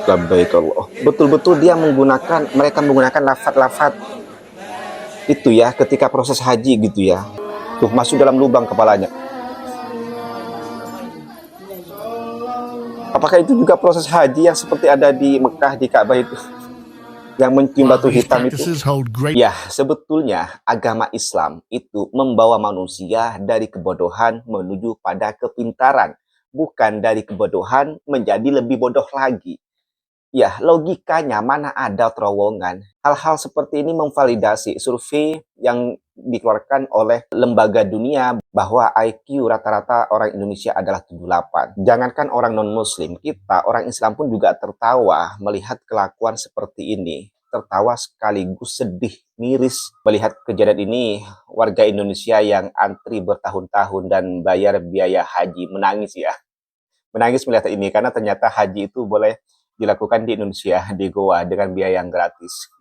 Labbaik Allah. Betul-betul mereka menggunakan lafaz-lafaz itu ya ketika proses haji gitu ya. Tuh masuk dalam lubang kepalanya. Apakah itu juga proses haji yang seperti ada di Mekah di Ka'bah itu? Yang mencium batu hitam itu? Ya, sebetulnya agama Islam itu membawa manusia dari kebodohan menuju pada kepintaran, bukan dari kebodohan menjadi lebih bodoh lagi. Ya, logikanya mana ada terowongan. Hal-hal seperti ini memvalidasi survei yang dikeluarkan oleh lembaga dunia bahwa IQ rata-rata orang Indonesia adalah 78. Jangankan orang non-muslim, kita orang Islam pun juga tertawa melihat kelakuan seperti ini. Tertawa sekaligus sedih, miris melihat kejadian ini. Warga Indonesia yang antri bertahun-tahun dan bayar biaya haji menangis ya. Menangis melihat ini karena ternyata haji itu boleh dilakukan di Indonesia, di Goa, dengan biaya yang gratis.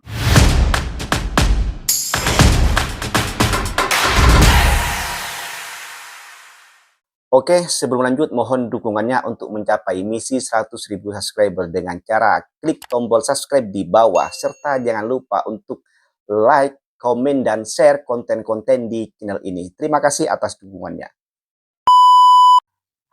Oke, sebelum lanjut, mohon dukungannya untuk mencapai misi 100.000 subscriber dengan cara klik tombol subscribe di bawah, serta jangan lupa untuk like, komen, dan share konten-konten di channel ini. Terima kasih atas dukungannya.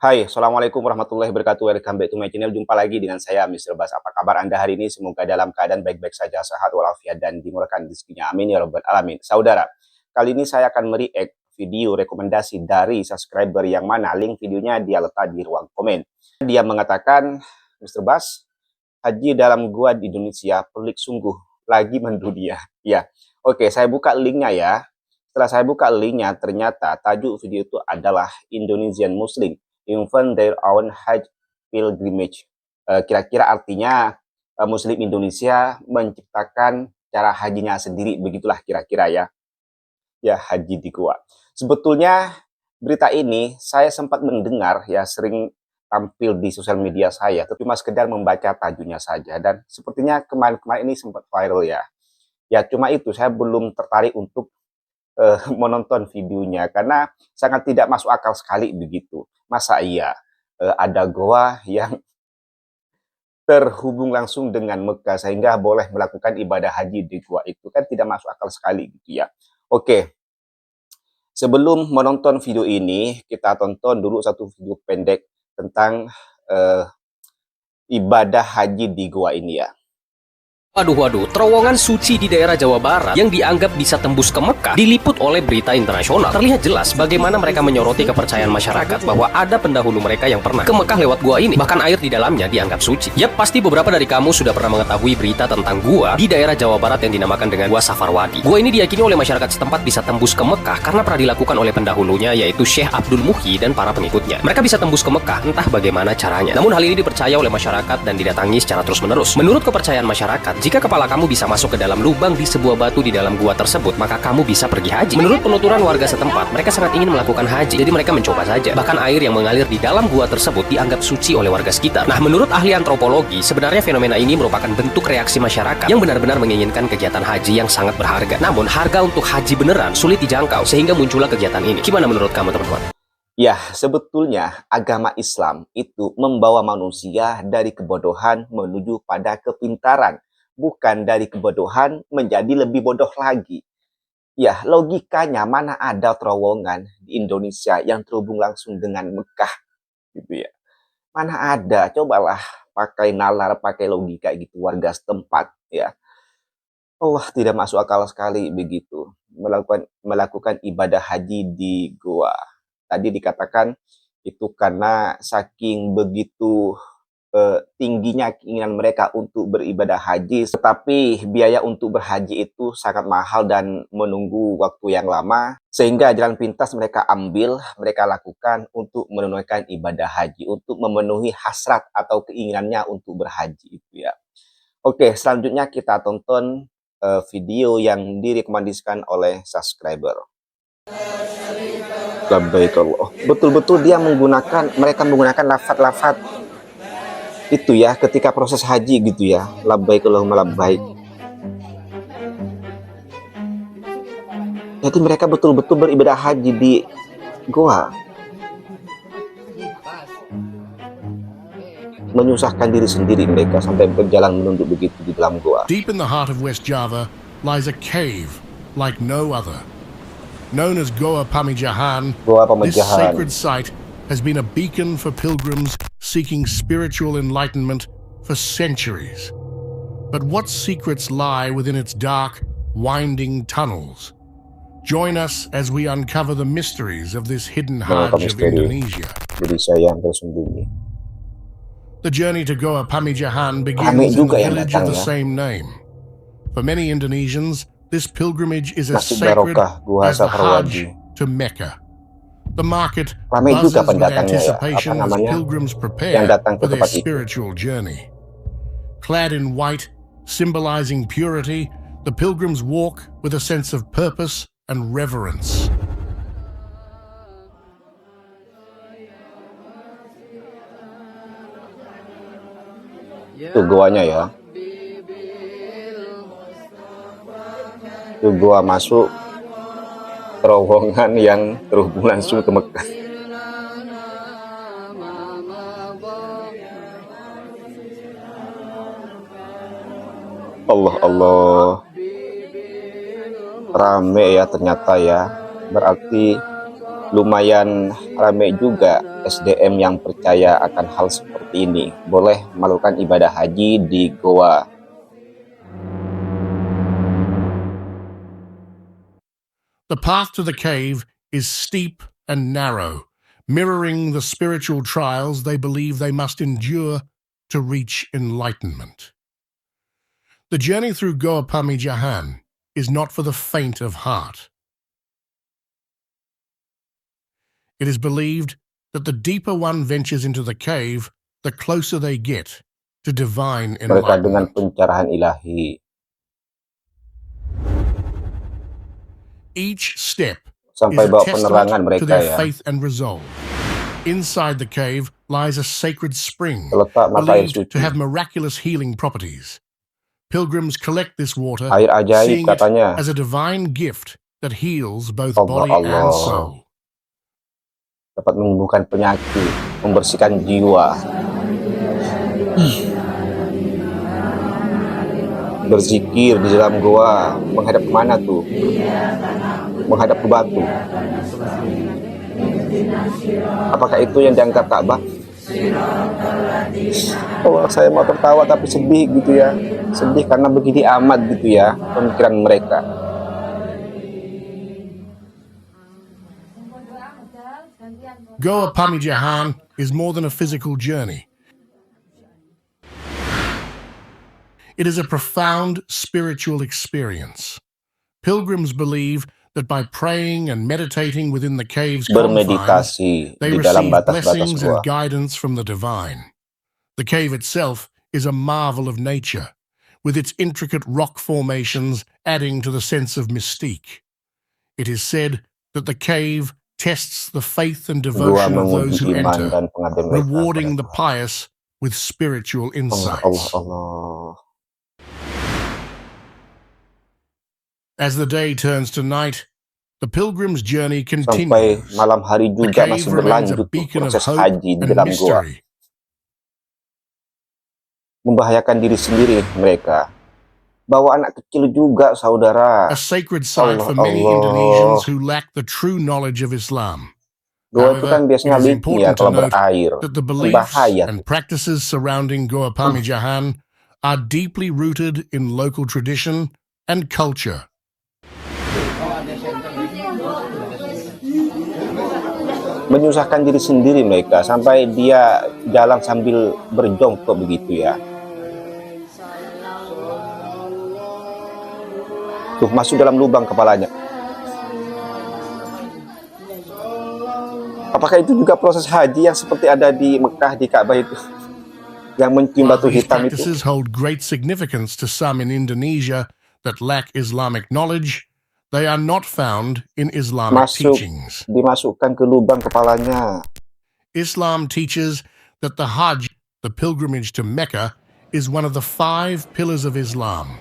Hai, Assalamualaikum warahmatullahi wabarakatuh. Welcome back to my channel. Jumpa lagi dengan saya, Mr. Bas. Apa kabar Anda hari ini? Semoga dalam keadaan baik-baik saja, sehat walafiat, dan dimurahkan rezekinya. Amin ya rabbal alamin. Saudara, kali ini saya akan mereact video rekomendasi dari subscriber yang mana link videonya dia letak di ruang komen. Dia mengatakan, Mr. Bas, haji dalam gua di Indonesia pelik sungguh, lagi mendunia. Ya, oke, saya buka linknya ya. Setelah saya buka linknya, ternyata tajuk video itu adalah Indonesian Muslim invent their own Hajj pilgrimage. Kira-kira artinya Muslim Indonesia menciptakan cara hajinya sendiri, begitulah kira-kira ya. Ya, haji di Goa. Sebetulnya berita ini saya sempat mendengar ya, sering tampil di sosial media saya, tapi cuma sekedar membaca tajuknya saja, dan sepertinya kemarin-kemarin ini sempat viral ya. Ya, cuma itu saya belum tertarik untuk menonton videonya karena sangat tidak masuk akal sekali begitu. Masa iya ada goa yang terhubung langsung dengan Mekah sehingga boleh melakukan ibadah haji di goa itu, kan tidak masuk akal sekali gitu ya. Oke, sebelum menonton video ini kita tonton dulu satu video pendek tentang ibadah haji di goa ini ya. Waduh, terowongan suci di daerah Jawa Barat yang dianggap bisa tembus ke Mekah diliput oleh berita internasional. Terlihat jelas bagaimana mereka menyoroti kepercayaan masyarakat bahwa ada pendahulu mereka yang pernah ke Mekah lewat gua ini. Bahkan air di dalamnya dianggap suci. Yap, pasti beberapa dari kamu sudah pernah mengetahui berita tentang gua di daerah Jawa Barat yang dinamakan dengan Gua Safarwadi. Gua ini diyakini oleh masyarakat setempat bisa tembus ke Mekah karena pernah dilakukan oleh pendahulunya, yaitu Syekh Abdul Muhyi dan para pengikutnya. Mereka bisa tembus ke Mekah, entah bagaimana caranya. Namun hal ini dipercaya oleh masyarakat dan didatangi secara terus-menerus. Menurut kepercayaan masyarakat, jika kepala kamu bisa masuk ke dalam lubang di sebuah batu di dalam gua tersebut, maka kamu bisa pergi haji. Menurut penuturan warga setempat, mereka sangat ingin melakukan haji, jadi mereka mencoba saja. Bahkan air yang mengalir di dalam gua tersebut dianggap suci oleh warga sekitar. Nah, menurut ahli antropologi, sebenarnya fenomena ini merupakan bentuk reaksi masyarakat yang benar-benar menginginkan kegiatan haji yang sangat berharga. Namun, harga untuk haji beneran sulit dijangkau sehingga muncullah kegiatan ini. Gimana menurut kamu, teman-teman? Ya, sebetulnya agama Islam itu membawa manusia dari kebodohan menuju pada kepintaran, bukan dari kebodohan menjadi lebih bodoh lagi. Ya, logikanya mana ada terowongan di Indonesia yang terhubung langsung dengan Mekah, gitu ya. Mana ada, cobalah pakai nalar, pakai logika gitu warga setempat, ya. Allah, tidak masuk akal sekali begitu melakukan ibadah haji di Goa. Tadi dikatakan itu karena saking begitu tingginya keinginan mereka untuk beribadah haji, tetapi biaya untuk berhaji itu sangat mahal dan menunggu waktu yang lama, sehingga jalan pintas mereka ambil, mereka lakukan untuk menunaikan ibadah haji, untuk memenuhi hasrat atau keinginannya untuk berhaji itu ya. Oke, selanjutnya kita tonton video yang direkomendasikan oleh subscriber. Labbaik Allah. Betul-betul mereka menggunakan lafaz-lafaz itu ya ketika proses haji gitu ya. Labbaik Allahumma labbaik. Jadi mereka betul-betul beribadah haji di Goa. menyusahkan diri sendiri mereka sampai berjalan menunduk begitu di dalam goa. Deep in the heart of West Java lies a cave like no other. Known as Goa Pamijahan, Goa this Pamijahan. sacred site has been a beacon for pilgrims seeking spiritual enlightenment for centuries. But what secrets lie within its dark, winding tunnels? Join us as we uncover the mysteries of this hidden Hajj of Indonesia. Indonesia yang tersembunyi. The journey to Goa Pamijahan Rame begins in juga the yang village of datang the ya. same name. For many Indonesians, this pilgrimage is as Masjid sacred Barokah, Gua as the Safarwadi. Hajj to Mecca. The market Rame buzzes juga with pendatangnya ya, anticipation apa as namanya, pilgrims yang prepare datang ke for their tempat itu. spiritual journey. Clad in white, symbolizing purity, the pilgrims walk with a sense of purpose and reverence. Itu goanya ya. Itu goa masuk terowongan yang terhubung langsung ke Mekah. Allah Allah. Rame ya ternyata ya. Berarti lumayan rame juga SDM yang percaya akan hal seperti ini. Boleh melakukan ibadah haji di Goa. The path to the cave is steep and narrow, mirroring the spiritual trials they believe they must endure to reach enlightenment. The journey through Goa Pamijahan is not for the faint of heart. It is believed that the deeper one ventures into the cave, the closer they get to divine Mereka dengan enlightenment. pencerahan ilahi. Each step is Sampai a bawa penerangan testament to mereka their ya. faith and resolve. Inside the cave lies a sacred spring, Terletak mata air believed suci. to have miraculous healing properties. Pilgrims collect this water, Air ajaib seeing it katanya. as a divine gift that heals both Allah, body and Allah. soul. Dapat menyembuhkan penyakit, membersihkan jiwa. Berzikir di dalam goa. Menghadap kemana tuh? Menghadap ke batu. Apakah itu yang diangkat Ka'bah? Oh, saya mau tertawa tapi sedih gitu ya. Sedih karena begini amat gitu ya pemikiran mereka. Goa Pamijahan is more than a physical journey. It is a profound spiritual experience. Pilgrims believe that by praying and meditating within the cave's confines, Bermeditasi they di dalam receive batas-batas blessings goa. and guidance from the divine. The cave itself is a marvel of nature, with its intricate rock formations adding to the sense of mystique. It is said that the cave tests the faith and Goa devotion of those menguji who iman enter, dan pengabdian mereka. rewarding the kepada pious with spiritual Tuhan. Allah, insights. Allah. As the day turns to night, the pilgrim's journey Sampai continues. malam hari The juga cave masih remains a berlanjut tuh beacon of proses hope haji di and dalam goa. mystery. Membahayakan diri sendiri mereka. Bawa anak kecil juga, saudara. A sacred site Allah, for many Allah. Indonesians who lack the true knowledge of Islam. Goa itu However, kan it biasanya is licin ya important to kalau note berair. that the beliefs Berbahaya. and practices surrounding Goa Pamijahan are deeply rooted in local tradition and culture. Menyusahkan diri sendiri mereka sampai dia jalan sambil berjongkok begitu ya. Tuh masuk dalam lubang kepalanya. Apakah itu juga proses haji yang seperti ada di Mekah di Ka'bah itu? Yang mencium While batu these hitam itu. practices hold great significance to some in Indonesia that lack Islamic knowledge, they are not found in Islamic Masuk, teachings. dimasukkan ke lubang kepalanya. Islam teaches that the Hajj, the pilgrimage to Mecca, is one of the 5 pillars of Islam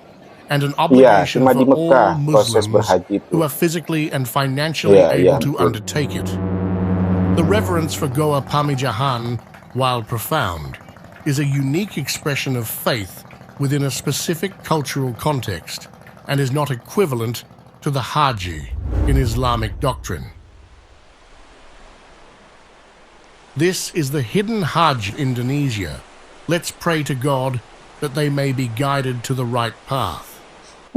and an obligation cuma di for Mekah all proses Muslims berhaji itu. who are physically and financially able to betul. undertake it. The reverence for Goa Pamijahan, while profound, is a unique expression of faith within a specific cultural context and is not equivalent to the Haji in Islamic doctrine. This is the hidden Hajj Indonesia. Let's pray to God that they may be guided to the right path.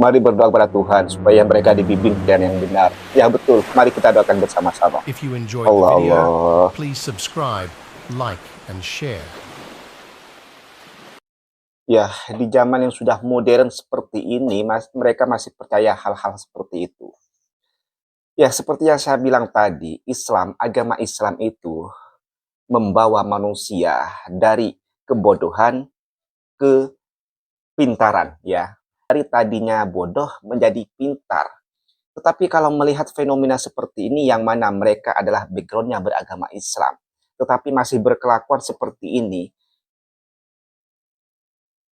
Mari berdoa kepada Tuhan supaya mereka dibimbing dan yang benar. Ya betul, mari kita doakan bersama-sama. If you enjoyed Allah, the video, Allah. please subscribe, like, and share. Ya, di zaman yang sudah modern seperti ini, mereka masih percaya hal-hal seperti itu. Ya, seperti yang saya bilang tadi, agama Islam itu membawa manusia dari kebodohan ke pintaran, ya. Dari tadinya bodoh menjadi pintar. Tetapi kalau melihat fenomena seperti ini yang mana mereka adalah backgroundnya beragama Islam, tetapi masih berkelakuan seperti ini,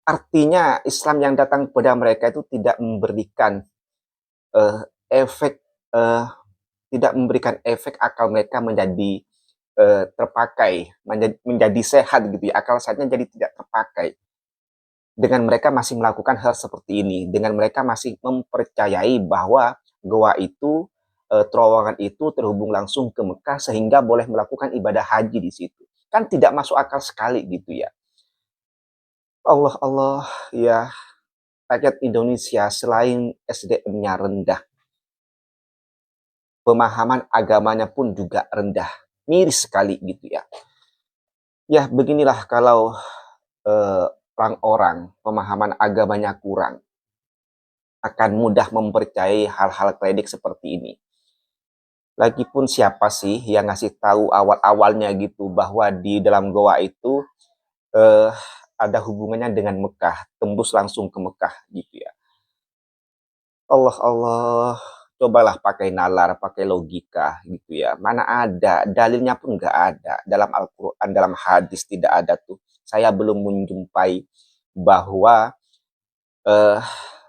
artinya Islam yang datang kepada mereka itu tidak memberikan tidak memberikan efek akal mereka menjadi terpakai, menjadi sehat gitu ya, akal sehatnya jadi tidak terpakai. Dengan mereka masih melakukan hal seperti ini, dengan mereka masih mempercayai bahwa goa itu, terowongan itu terhubung langsung ke Mekah sehingga boleh melakukan ibadah haji di situ. Kan tidak masuk akal sekali gitu ya. Allah, ya, rakyat Indonesia selain SDM-nya rendah, pemahaman agamanya pun juga rendah, miris sekali gitu ya. Ya, beginilah kalau orang-orang pemahaman agamanya kurang, akan mudah mempercayai hal-hal kledik seperti ini. Lagipun siapa sih yang ngasih tahu awal-awalnya gitu bahwa di dalam goa itu ada hubungannya dengan Mekah, tembus langsung ke Mekah gitu ya. Allah, cobalah pakai nalar, pakai logika gitu ya. Mana ada, dalilnya pun nggak ada. Dalam Al-Quran, dalam hadis tidak ada tuh. Saya belum menjumpai bahwa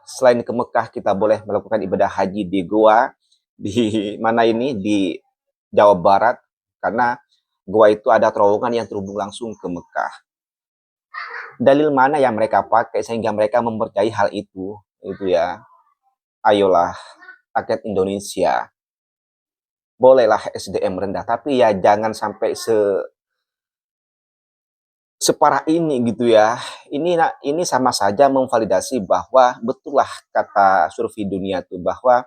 selain ke Mekah kita boleh melakukan ibadah haji di Goa, di mana ini, di Jawa Barat, karena Goa itu ada terowongan yang terhubung langsung ke Mekah. Dalil mana yang mereka pakai sehingga mereka mempercayai hal itu ya. Ayolah, rakyat Indonesia, bolehlah SDM rendah, tapi ya jangan sampai separah ini gitu ya. Ini sama saja memvalidasi bahwa betullah kata survei dunia tuh, bahwa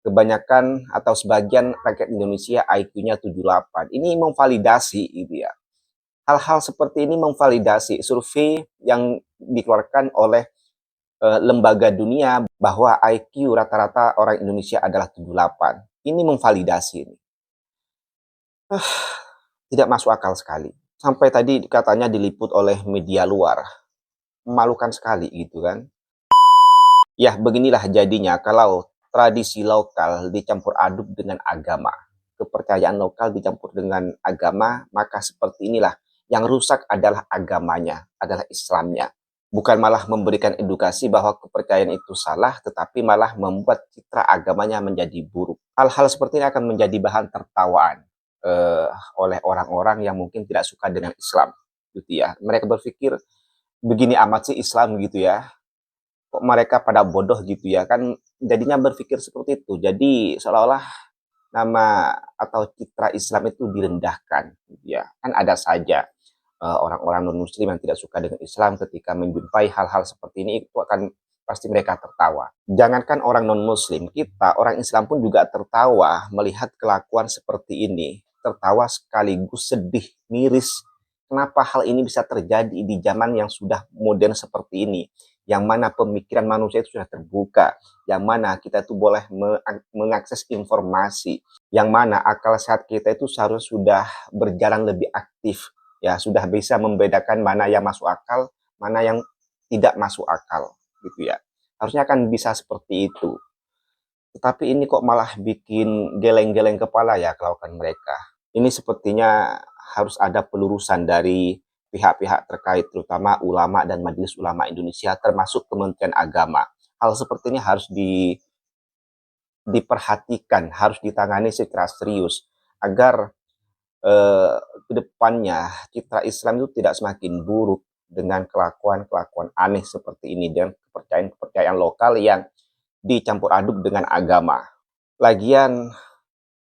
kebanyakan atau sebagian rakyat Indonesia IQ-nya 78. Ini memvalidasi gitu ya. Hal-hal seperti ini memvalidasi survei yang dikeluarkan oleh lembaga dunia bahwa IQ rata-rata orang Indonesia adalah 78. Ini memvalidasi ini. Tidak masuk akal sekali. Sampai tadi katanya diliput oleh media luar. Memalukan sekali gitu kan. Ya, beginilah jadinya kalau tradisi lokal dicampur aduk dengan agama. Kepercayaan lokal dicampur dengan agama, maka seperti inilah. Yang rusak adalah agamanya, adalah Islamnya. Bukan malah memberikan edukasi bahwa kepercayaan itu salah, tetapi malah membuat citra agamanya menjadi buruk. Hal-hal seperti ini akan menjadi bahan tertawaan oleh orang-orang yang mungkin tidak suka dengan Islam, gitu ya. Mereka berpikir begini amat sih Islam gitu ya. Kok mereka pada bodoh gitu ya, kan jadinya berpikir seperti itu. Jadi seolah-olah nama atau citra Islam itu direndahkan, gitu ya. Kan ada saja orang-orang non-muslim yang tidak suka dengan Islam ketika menjumpai hal-hal seperti ini, itu akan pasti mereka tertawa. Jangankan orang non-muslim, kita orang Islam pun juga tertawa melihat kelakuan seperti ini. Tertawa sekaligus sedih, miris. Kenapa hal ini bisa terjadi di zaman yang sudah modern seperti ini? Yang mana pemikiran manusia itu sudah terbuka, yang mana kita itu boleh mengakses informasi, yang mana akal sehat kita itu seharusnya sudah berjalan lebih aktif, ya sudah bisa membedakan mana yang masuk akal, mana yang tidak masuk akal, gitu ya. Harusnya kan bisa seperti itu. Tetapi ini kok malah bikin geleng-geleng kepala ya kelakuan mereka. Ini sepertinya harus ada pelurusan dari pihak-pihak terkait, terutama ulama dan Majelis Ulama Indonesia, termasuk Kementerian Agama. Hal seperti ini harus diperhatikan, harus ditangani secara serius, agar ke depannya citra Islam itu tidak semakin buruk, dengan kelakuan-kelakuan aneh seperti ini, dengan kepercayaan-kepercayaan lokal yang dicampur aduk dengan agama. Lagian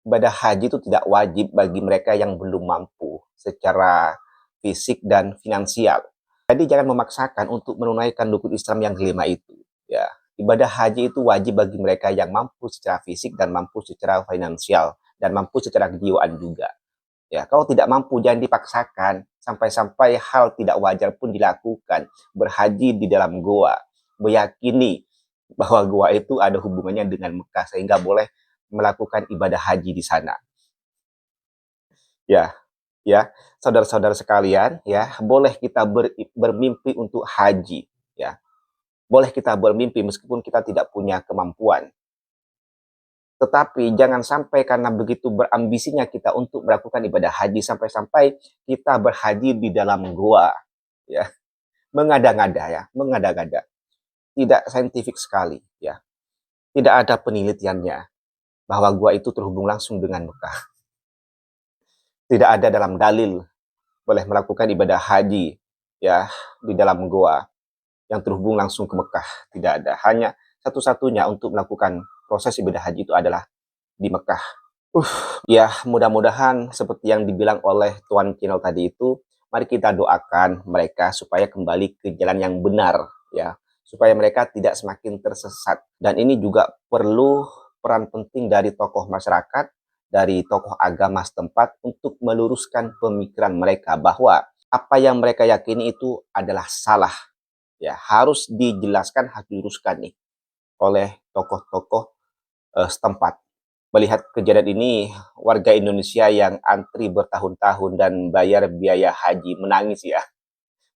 ibadah haji itu tidak wajib bagi mereka yang belum mampu secara fisik dan finansial. Jadi jangan memaksakan untuk menunaikan rukun Islam yang kelima itu. Ya, ibadah haji itu wajib bagi mereka yang mampu secara fisik dan mampu secara finansial dan mampu secara kejiwaan juga. Ya, kalau tidak mampu jangan dipaksakan sampai-sampai hal tidak wajar pun dilakukan. Berhaji di dalam goa, meyakini bahwa goa itu ada hubungannya dengan Mekah sehingga boleh melakukan ibadah haji di sana. Ya, ya, saudara-saudara sekalian, ya, boleh kita bermimpi untuk haji, ya. Boleh kita bermimpi meskipun kita tidak punya kemampuan. Tetapi jangan sampai karena begitu berambisinya kita untuk melakukan ibadah haji sampai-sampai kita berhaji di dalam gua, ya. Mengada-ngada ya, mengada-ngada. Tidak saintifik sekali, ya. Tidak ada penelitiannya bahwa gua itu terhubung langsung dengan Mekah. Tidak ada dalam dalil boleh melakukan ibadah haji ya di dalam goa yang terhubung langsung ke Mekah. Tidak ada. Hanya satu-satunya untuk melakukan proses ibadah haji itu adalah di Mekah. Ya, mudah-mudahan seperti yang dibilang oleh Tuan Channel tadi itu, mari kita doakan mereka supaya kembali ke jalan yang benar ya, supaya mereka tidak semakin tersesat. Dan ini juga perlu peran penting dari tokoh masyarakat, dari tokoh agama setempat untuk meluruskan pemikiran mereka bahwa apa yang mereka yakini itu adalah salah. Ya, harus dijelaskan, harus diluruskan nih oleh tokoh-tokoh setempat. Melihat kejadian ini, warga Indonesia yang antri bertahun-tahun dan bayar biaya haji menangis ya.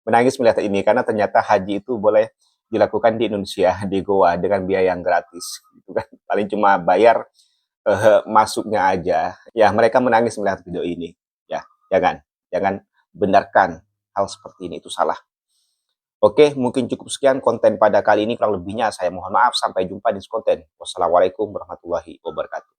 Menangis melihat ini karena ternyata haji itu boleh dilakukan di Indonesia, di Goa dengan biaya yang gratis. Gitu kan. Paling cuma bayar masuknya aja. Ya, mereka menangis melihat video ini. Ya, jangan benarkan hal seperti ini, itu salah. Oke, mungkin cukup sekian konten pada kali ini. Kurang lebihnya saya mohon maaf. Sampai jumpa di konten. Wassalamualaikum warahmatullahi wabarakatuh.